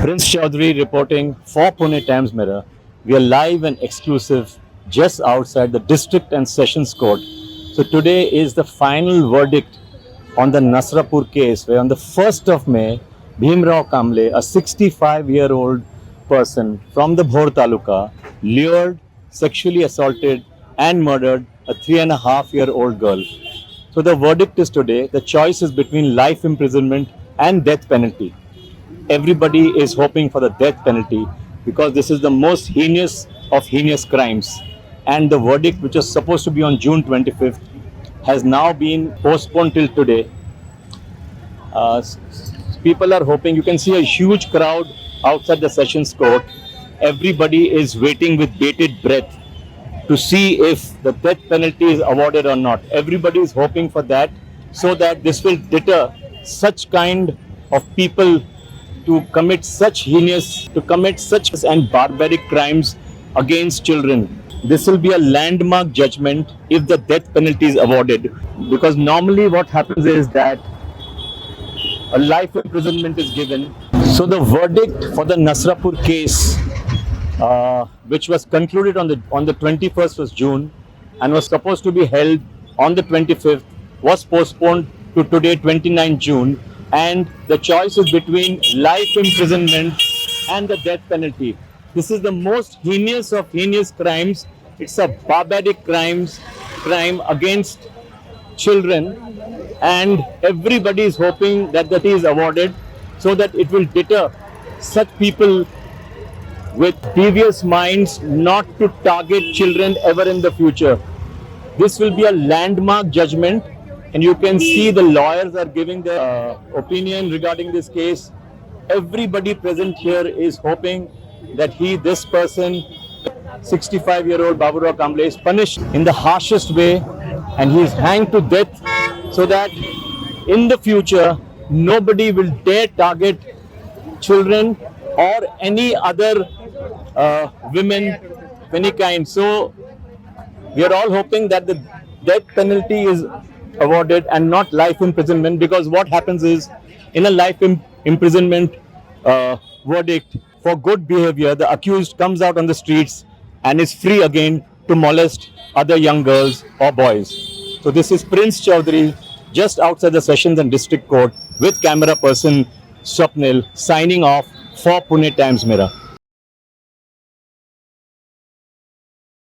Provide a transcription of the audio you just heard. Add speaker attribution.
Speaker 1: Prince Chaudhary reporting for Pune Times Mirror. We are live and exclusive just outside the District and Sessions Court. So today is the final verdict on the Nasrapur case, where on the 1st of May, Bhimrao Kamble, a 65-year-old person from the Bhor Taluka, lured, sexually assaulted and murdered a 3.5-year-old girl. So the verdict is today. The choice is between life imprisonment and death penalty. Everybody is hoping for the death penalty because this is the most heinous of heinous crimes. And the verdict, which was supposed to be on June 25th, has now been postponed till today. People are hoping. You can see a huge crowd outside the Sessions Court. Everybody is waiting with bated breath to see if the death penalty is awarded or not. Everybody is hoping for that, so that this will deter such kind of people to commit such and barbaric crimes against children. This will be a landmark judgment if the death penalty is awarded, because normally what happens is that a life imprisonment is given. So the verdict for the Nasrapur case, which was concluded on the 21st of June and was supposed to be held on the 25th, was postponed to today, 29 June, and the choice is between life imprisonment and the death penalty. This is the most heinous of heinous crimes. It's a barbaric crime against children, and everybody is hoping that that is awarded so that it will deter such people with devious minds not to target children ever in the future. This will be a landmark judgment, and you can see the lawyers are giving their opinion regarding this case. Everybody present here is hoping that this person, 65-year-old Baburao Kamble, is punished in the harshest way and he is hanged to death, so that in the future nobody will dare target children or any other women of any kind. So we are all hoping that the death penalty is awarded and not life imprisonment, because what happens is, in a life imprisonment verdict for good behavior, the accused comes out on the streets and is free again to molest other young girls or boys. So this is Prince Chaudhary just outside the Sessions and District Court with camera person Swapnil signing off for Pune Times Mirror.